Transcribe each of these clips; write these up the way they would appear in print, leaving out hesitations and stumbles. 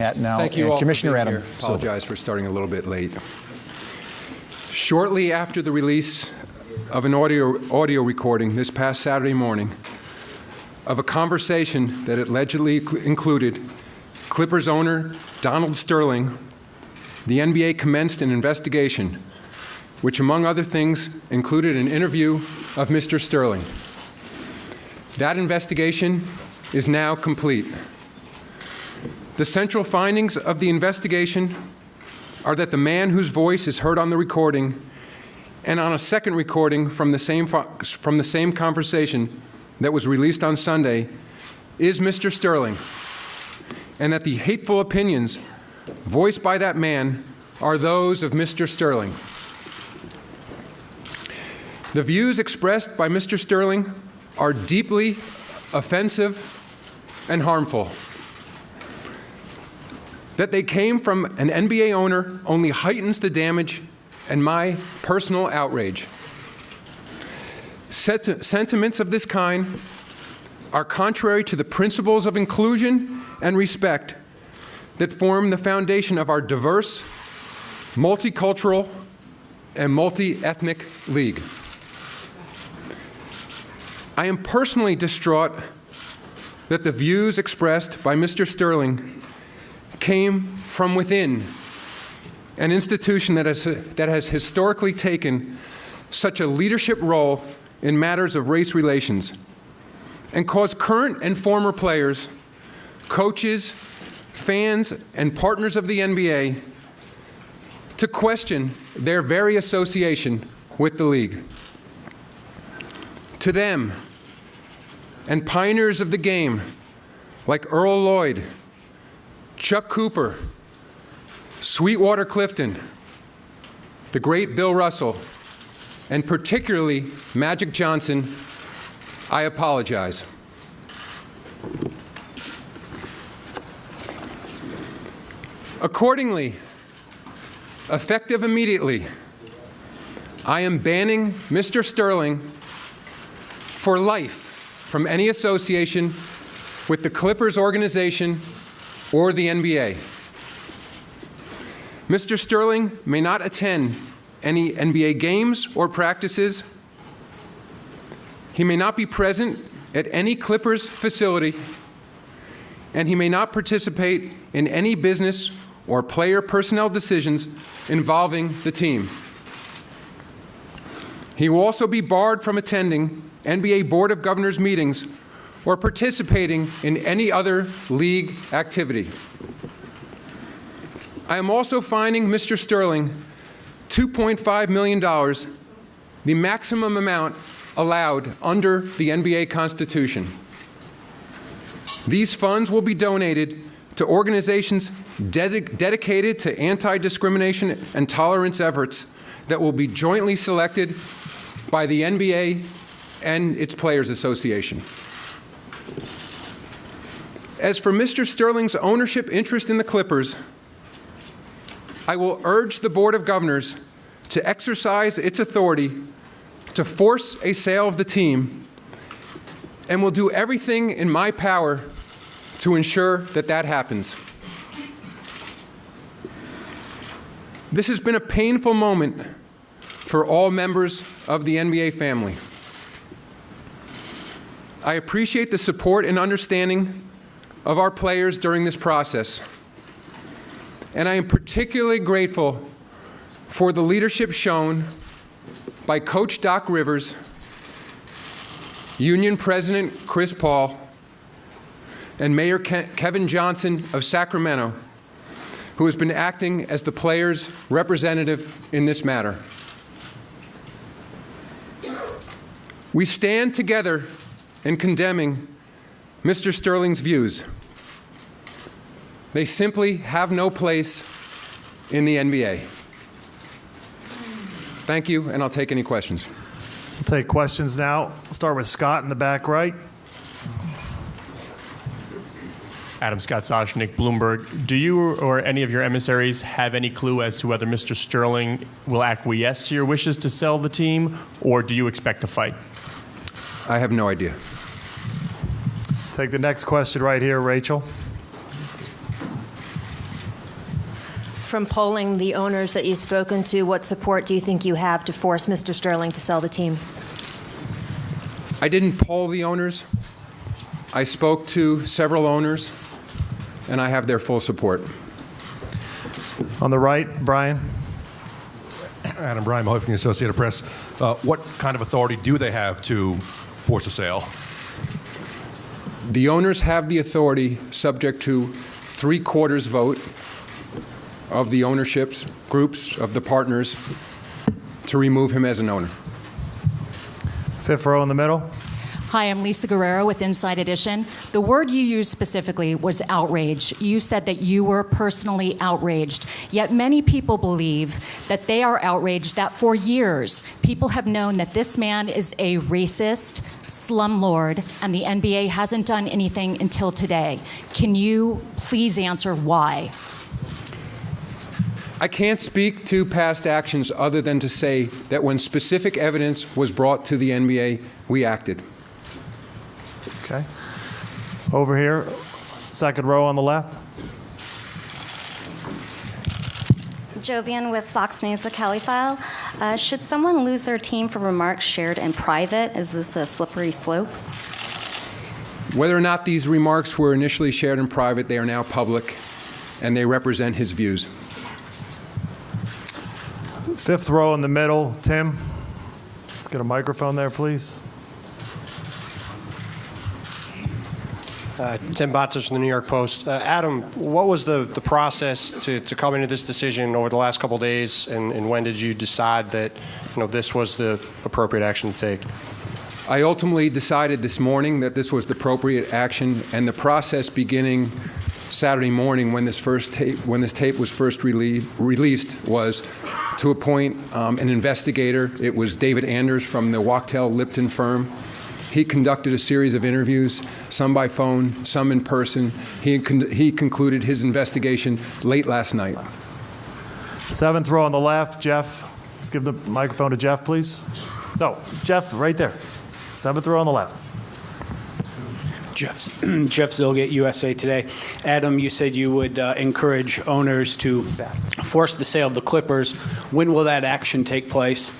Now, thank you all Commissioner for being Adam here. Silver. Apologize for starting a little bit late. Shortly after the release of an audio recording this past Saturday morning of a conversation that allegedly included Clippers owner Donald Sterling, the NBA commenced an investigation, which among other things included an interview of Mr. Sterling. That investigation is now complete. The central findings of the investigation are that the man whose voice is heard on the recording and on a second recording from the same conversation that was released on Sunday is Mr. Sterling, and that the hateful opinions voiced by that man are those of Mr. Sterling. The views expressed by Mr. Sterling are deeply offensive and harmful. That they came from an NBA owner only heightens the damage and my personal outrage. Sentiments of this kind are contrary to the principles of inclusion and respect that form the foundation of our diverse, multicultural, and multi-ethnic league. I am personally distraught that the views expressed by Mr. Sterling came from within an institution that has historically taken such a leadership role in matters of race relations and caused current and former players, coaches, fans, and partners of the NBA to question their very association with the league. To them, and pioneers of the game like Earl Lloyd, Chuck Cooper, Sweetwater Clifton, the great Bill Russell, and particularly Magic Johnson, I apologize. Accordingly, effective immediately, I am banning Mr. Sterling for life from any association with the Clippers organization or the NBA. Mr. Sterling may not attend any NBA games or practices. He may not be present at any Clippers facility, and he may not participate in any business or player personnel decisions involving the team. He will also be barred from attending NBA Board of Governors meetings or participating in any other league activity. I am also fining Mr. Sterling $2.5 million, the maximum amount allowed under the NBA Constitution. These funds will be donated to organizations dedicated to anti-discrimination and tolerance efforts that will be jointly selected by the NBA and its Players Association. As for Mr. Sterling's ownership interest in the Clippers, I will urge the Board of Governors to exercise its authority to force a sale of the team, and will do everything in my power to ensure that that happens. This has been a painful moment for all members of the NBA family. I appreciate the support and understanding of our players during this process, and I am particularly grateful for the leadership shown by Coach Doc Rivers, Union President Chris Paul, and Mayor Kevin Johnson of Sacramento, who has been acting as the players' representative in this matter. We stand together in condemning Mr. Sterling's views. They simply have no place in the NBA. Thank you, and I'll take any questions. We'll take questions now. We'll start with Scott in the back right. Adam Scott Soshnick, Bloomberg. Do you or any of your emissaries have any clue as to whether Mr. Sterling will acquiesce to your wishes to sell the team, or do you expect a fight? I have no idea. Take the next question right here, Rachel. from polling the owners that you've spoken to, what support do you think you have to force Mr. Sterling to sell the team? I didn't poll the owners. I spoke to several owners, and I have their full support. On the right, Brian. Adam Bryan, Mahoney from the Associated Press. What kind of authority do they have to force a sale? The owners have the authority, subject to 3/4 vote of the ownerships groups of the partners, to remove him as an owner. Fifth row in the middle. Hi, I'm Lisa Guerrero with Inside Edition. The word you used specifically was outrage. You said that you were personally outraged. Yet many people believe that they are outraged that for years people have known that this man is a racist slumlord and the NBA hasn't done anything until today. Can you please answer why? I can't speak to past actions other than to say that when specific evidence was brought to the NBA, we acted. Okay. Over here, second row on the left. Jovian with Fox News, The Kelly File. Should someone lose their team for remarks shared in private? Is this a slippery slope? Whether or not these remarks were initially shared in private, they are now public, and they represent his views. Fifth row in the middle, Tim. Let's get a microphone there, please. Tim Botzis from the New York Post. Adam, what was the process to come into this decision over the last couple of days, and when did you decide that this was the appropriate action to take? I ultimately decided this morning that this was the appropriate action, and the process beginning Saturday morning when this tape was first released was to appoint an investigator. It was David Anders from the Wachtell Lipton firm. He conducted a series of interviews, some by phone, some in person. He concluded his investigation late last night. Seventh row on the left, Jeff. Let's give the microphone to Jeff, please. No, Jeff, right there. Seventh row on the left. Jeff Zilgate, USA Today. Adam, you said you would encourage owners to force the sale of the Clippers. When will that action take place?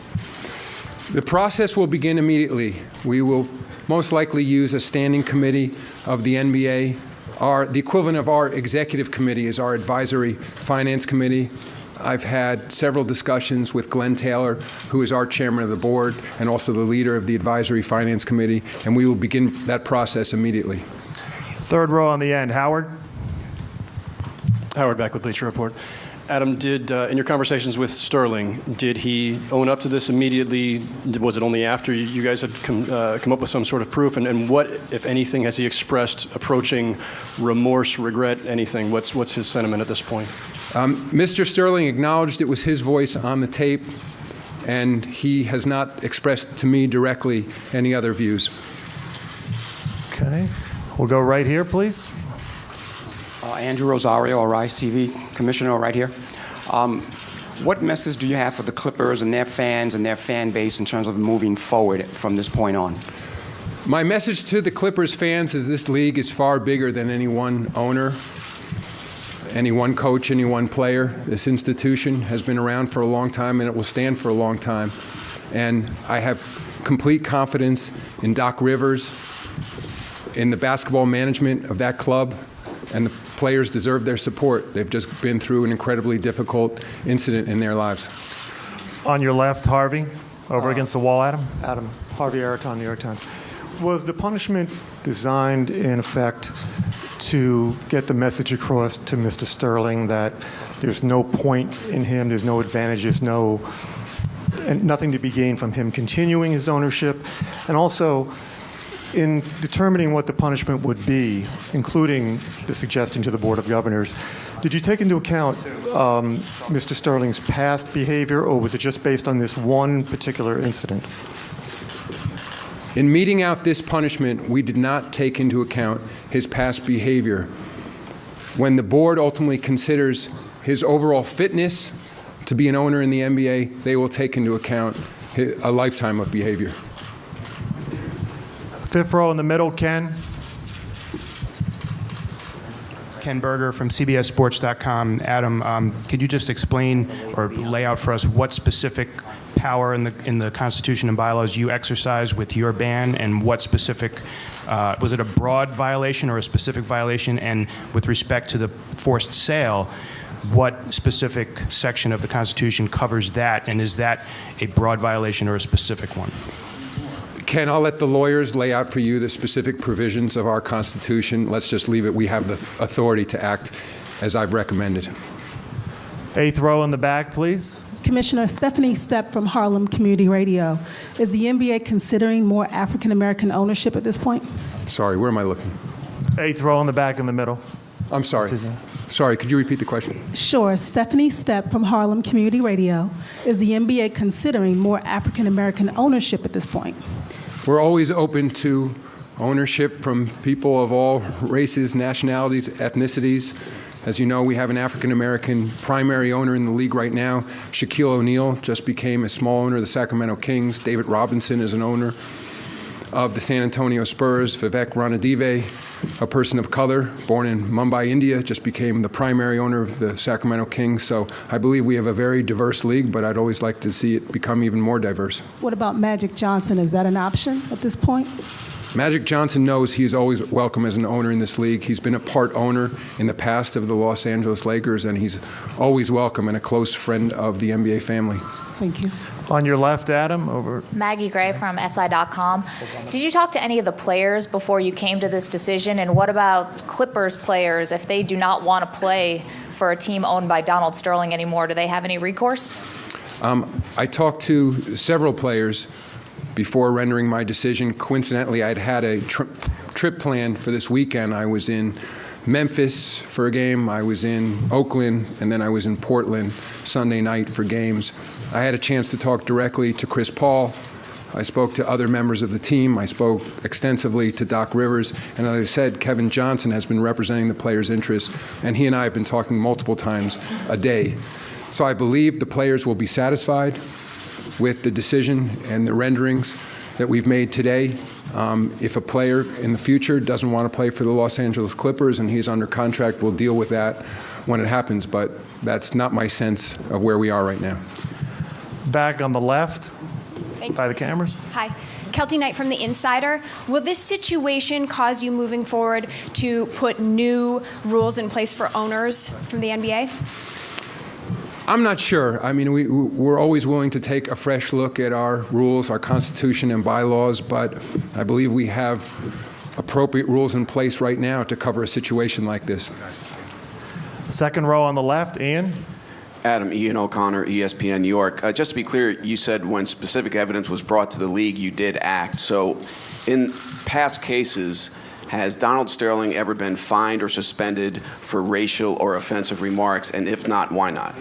The process will begin immediately. We will most likely use a standing committee of the NBA. The equivalent of our executive committee is our advisory finance committee. I've had several discussions with Glenn Taylor, who is our chairman of the board and also the leader of the advisory finance committee, and we will begin that process immediately. Third row on the end, Howard. Howard Beck with Bleacher Report. Adam, in your conversations with Sterling, did he own up to this immediately? Was it only after you guys had come up with some sort of proof? And what, if anything, has he expressed approaching remorse, regret, anything? What's his sentiment at this point? Mr. Sterling acknowledged it was his voice on the tape, and he has not expressed to me directly any other views. Okay. We'll go right here, please. Andrew Rosario, Arise TV Commissioner, right here. What message do you have for the Clippers and their fans and their fan base in terms of moving forward from this point on? My message to the Clippers fans is this league is far bigger than any one owner, any one coach, any one player. This institution has been around for a long time, and it will stand for a long time. And I have complete confidence in Doc Rivers, in the basketball management of that club, and the players deserve their support. They've just been through an incredibly difficult incident in their lives. On your left, Harvey, over against the wall, Adam. Adam, Harvey Araton, New York Times. Was the punishment designed, in effect, to get the message across to Mr. Sterling that there's no point in him, there's no advantage, there's nothing to be gained from him continuing his ownership? And also, in determining what the punishment would be, including the suggestion to the Board of Governors, did you take into account Mr. Sterling's past behavior, or was it just based on this one particular incident? In meting out this punishment, we did not take into account his past behavior. When the board ultimately considers his overall fitness to be an owner in the NBA, they will take into account a lifetime of behavior. Fifth row in the middle, Ken. Ken Berger from CBSSports.com. Adam, could you just explain or lay out for us what specific power in the Constitution and bylaws you exercise with your ban, and what specific, was it a broad violation or a specific violation? And with respect to the forced sale, what specific section of the Constitution covers that, and is that a broad violation or a specific one? Ken, I'll let the lawyers lay out for you the specific provisions of our Constitution. Let's just leave it. We have the authority to act as I've recommended. 8th row in the back, please. Commissioner Stephanie Stepp from Harlem Community Radio. Is the NBA considering more African American ownership at this point? Sorry, where am I looking? 8th row in the back in the middle. I'm sorry. Sorry, could you repeat the question? Sure. Stephanie Stepp from Harlem Community Radio. Is the NBA considering more African American ownership at this point? We're always open to ownership from people of all races, nationalities, ethnicities. As you know, we have an African American primary owner in the league right now. Shaquille O'Neal just became a small owner of the Sacramento Kings. David Robinson is an owner of the San Antonio Spurs. Vivek Ranadive, a person of color, born in Mumbai, India, just became the primary owner of the Sacramento Kings. So I believe we have a very diverse league, but I'd always like to see it become even more diverse. What about Magic Johnson? Is that an option at this point? Magic Johnson knows he's always welcome as an owner in this league. He's been a part owner in the past of the Los Angeles Lakers, and he's always welcome and a close friend of the NBA family. Thank you. On your left, Adam, over. Maggie Gray from SI.com. Did you talk to any of the players before you came to this decision? And what about Clippers players? If they do not want to play for a team owned by Donald Sterling anymore, do they have any recourse? I talked to several players before rendering my decision. Coincidentally, I'd had a trip planned for this weekend. I was in Memphis for a game, I was in Oakland, and then I was in Portland Sunday night for games. I had a chance to talk directly to Chris Paul. I spoke to other members of the team. I spoke extensively to Doc Rivers. And as I said, Kevin Johnson has been representing the players' interests, and he and I have been talking multiple times a day. So I believe the players will be satisfied with the decision and the renderings that we've made today. If a player in the future doesn't want to play for the Los Angeles Clippers and he's under contract, we'll deal with that when it happens, but that's not my sense of where we are right now. Back on the left, by the cameras. Hi. Kelty Knight from The Insider. Will this situation cause you moving forward to put new rules in place for owners from the NBA? I'm not sure. I mean, we're always willing to take a fresh look at our rules, our Constitution and bylaws, but I believe we have appropriate rules in place right now to cover a situation like this. Second row on the left, Ian. Adam, Ian O'Connor, ESPN New York. Just to be clear, you said when specific evidence was brought to the league, you did act. So in past cases, has Donald Sterling ever been fined or suspended for racial or offensive remarks? And if not, why not?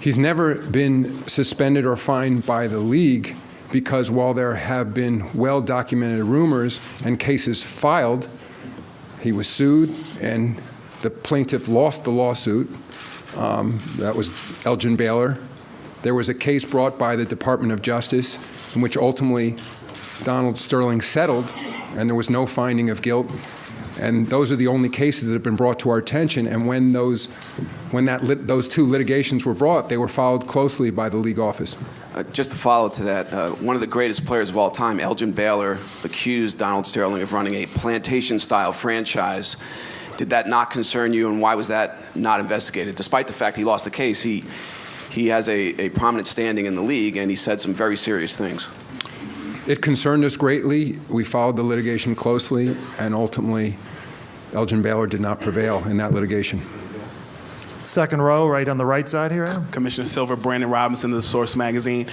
He's never been suspended or fined by the league because while there have been well-documented rumors and cases filed, he was sued and the plaintiff lost the lawsuit. That was Elgin Baylor. There was a case brought by the Department of Justice in which ultimately Donald Sterling settled and there was no finding of guilt. And those are the only cases that have been brought to our attention. And when those two litigations were brought, they were followed closely by the league office. Just to follow to that, one of the greatest players of all time, Elgin Baylor, accused Donald Sterling of running a plantation-style franchise. Did that not concern you, and why was that not investigated? Despite the fact he lost the case, he has a prominent standing in the league, and he said some very serious things. It concerned us greatly. We followed the litigation closely, and ultimately, Elgin Baylor did not prevail in that litigation. Second row, right on the right side here, Adam. Commissioner Silver, Brandon Robinson of the Source magazine.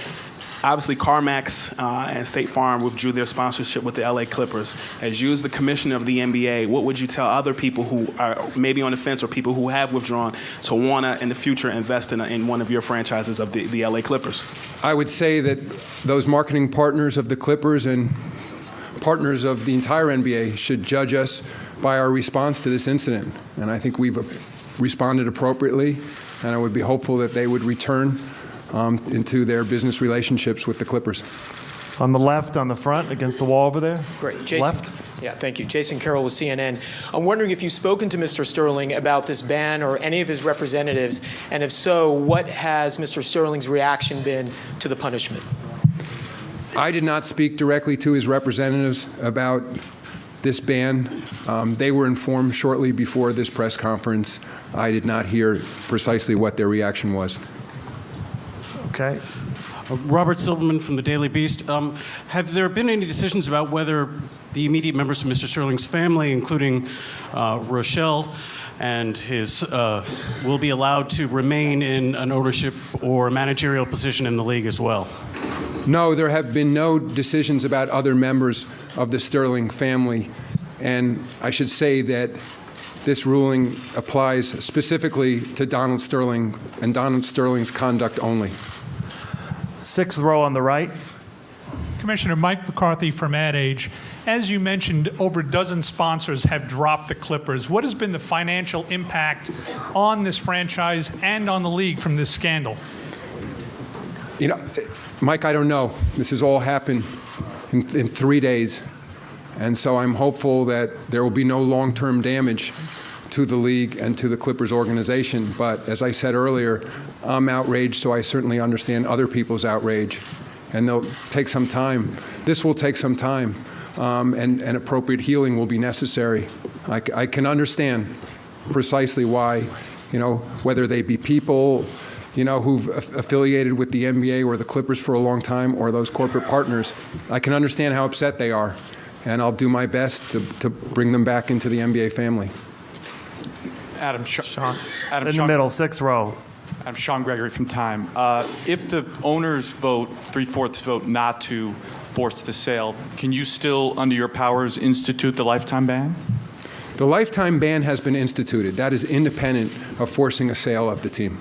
Obviously, CarMax and State Farm withdrew their sponsorship with the LA Clippers. As you as the commissioner of the NBA, what would you tell other people who are maybe on the fence or people who have withdrawn to want to, in the future, invest in one of your franchises of the LA Clippers? I would say that those marketing partners of the Clippers and partners of the entire NBA should judge us by our response to this incident. And I think we've responded appropriately, and I would be hopeful that they would return into their business relationships with the Clippers. On the left, on the front, against the wall over there. Great. Jason, Left. Yeah, thank you. Jason Carroll with CNN. I'm wondering if you've spoken to Mr. Sterling about this ban or any of his representatives, and if so, what has Mr. Sterling's reaction been to the punishment? I did not speak directly to his representatives about this ban. They were informed shortly before this press conference. I did not hear precisely what their reaction was. Okay. Robert Silverman from the Daily Beast. Have there been any decisions about whether the immediate members of Mr. Sterling's family, including Rochelle and his, will be allowed to remain in an ownership or managerial position in the league as well? No, there have been no decisions about other members of the Sterling family. And I should say that this ruling applies specifically to Donald Sterling and Donald Sterling's conduct only. Sixth row on the right. Commissioner Mike McCarthy from Ad Age. As you mentioned, over a dozen sponsors have dropped the Clippers. What has been the financial impact on this franchise and on the league from this scandal? You know, Mike, I don't know. This has all happened in 3 days. And so I'm hopeful that there will be no long-term damage to the league and to the Clippers organization. But as I said earlier, I'm outraged, so I certainly understand other people's outrage. And they'll take some time. This will take some time, and appropriate healing will be necessary. I can understand precisely why, whether they be people, who've affiliated with the NBA or the Clippers for a long time, or those corporate partners. I can understand how upset they are, and I'll do my best to bring them back into the NBA family. Sean. In the middle, sixth row. I'm Sean Gregory from Time. If the owners vote, 3/4 vote not to force the sale, can you still, under your powers, institute the lifetime ban? The lifetime ban has been instituted. That is independent of forcing a sale of the team.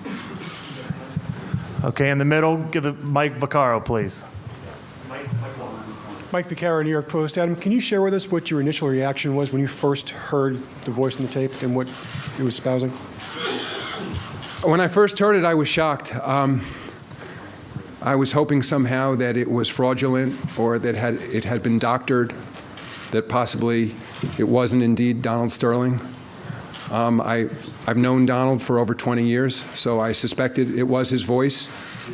Okay, in the middle, give the Mike Vaccaro, please. Mike Vaccaro, New York Post. Adam, can you share with us what your initial reaction was when you first heard the voice in the tape and what it was espousing? When I first heard it, I was shocked. I was hoping somehow that it was fraudulent or that it had been doctored, that possibly it wasn't indeed Donald Sterling. I've known Donald for over 20 years, so I suspected it was his voice,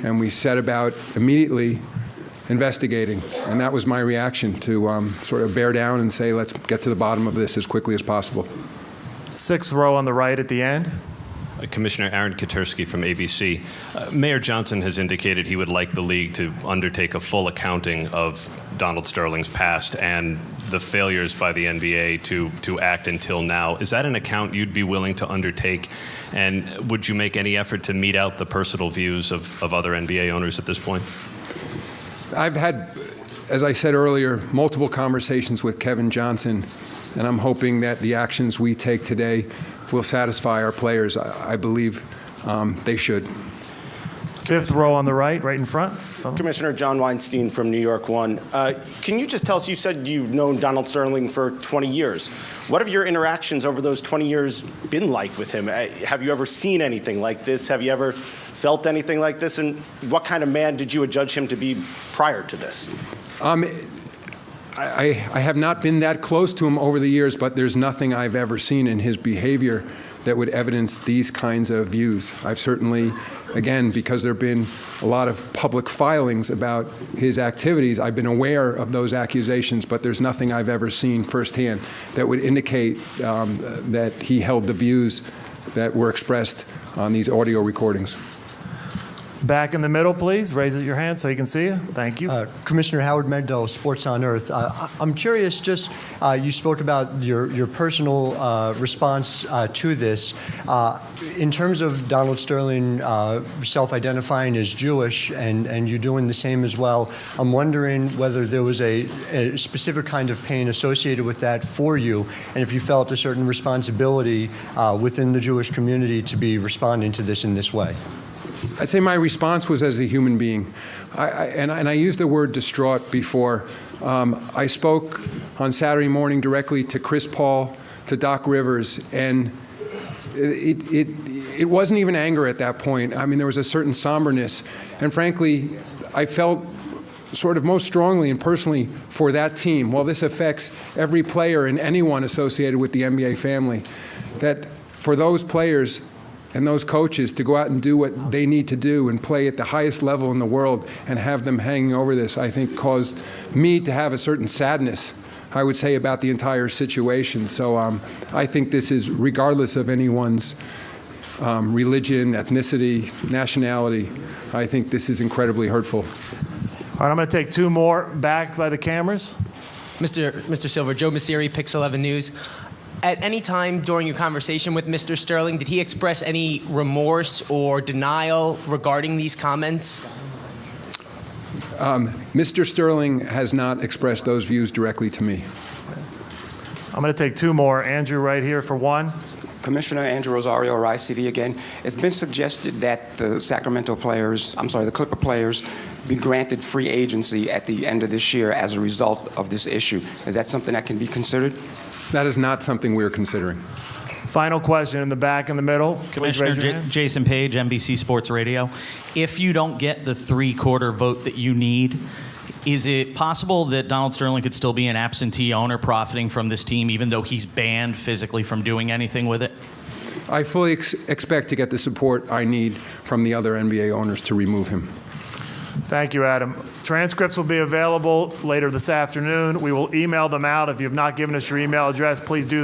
and we set about immediately investigating. And that was my reaction, to sort of bear down and say, let's get to the bottom of this as quickly as possible. Sixth row on the right at the end. Commissioner Aaron Katersky from ABC. Mayor Johnson has indicated he would like the league to undertake a full accounting of Donald Sterling's past and the failures by the NBA to act until now. Is that an account you'd be willing to undertake? And would you make any effort to mete out the personal views of other NBA owners at this point? I've had, as I said earlier, multiple conversations with Kevin Johnson, and I'm hoping that the actions we take today will satisfy our players. I believe they should. Fifth row on the right in front. Commissioner John Weinstein from New York One. Can you just tell us, you said you've known Donald Sterling for 20 years. What have your interactions over those 20 years been like with him? Have you ever seen anything like this? Have you ever felt anything like this? And what kind of man did you adjudge him to be prior to this? I have not been that close to him over the years, but there's nothing I've ever seen in his behavior that would evidence these kinds of views. I've certainly, again, because there have been a lot of public filings about his activities, I've been aware of those accusations, but there's nothing I've ever seen firsthand that would indicate that he held the views that were expressed on these audio recordings. Back in the middle, please. Raise your hand so you can see you. Thank you. Commissioner Howard Megdal, Sports on Earth. I'm curious, just you spoke about your personal response to this. In terms of Donald Sterling self-identifying as Jewish and you doing the same as well, I'm wondering whether there was a specific kind of pain associated with that for you, and if you felt a certain responsibility within the Jewish community to be responding to this in this way. I'd say my response was as a human being. I used the word distraught before. I spoke on Saturday morning directly to Chris Paul, to Doc Rivers, and it wasn't even anger at that point. I mean, there was a certain somberness. And frankly, I felt sort of most strongly and personally for that team, while this affects every player and anyone associated with the NBA family, that for those players and those coaches to go out and do what they need to do and play at the highest level in the world and have them hanging over this, I think caused me to have a certain sadness, I would say, about the entire situation. So I think this is, regardless of anyone's religion, ethnicity, nationality, I think this is incredibly hurtful. All right, I'm going to take two more back by the cameras. Mr. Silver, Joe Messeri, Pix 11 News. At any time during your conversation with Mr. Sterling, did he express any remorse or denial regarding these comments? Mr. Sterling has not expressed those views directly to me. I'm going to take two more. Andrew, right here for one. Commissioner Andrew Rosario, Rise TV again. It's been suggested that the the Clipper players, be granted free agency at the end of this year as a result of this issue. Is that something that can be considered? That is not something we're considering. Final question in the back in the middle. Commissioner Jason Page, NBC Sports Radio. If you don't get the three-quarter vote that you need, is it possible that Donald Sterling could still be an absentee owner profiting from this team, even though he's banned physically from doing anything with it? I fully expect to get the support I need from the other NBA owners to remove him. Thank you, Adam. Transcripts will be available later this afternoon. We will email them out. If you have not given us your email address, please do that.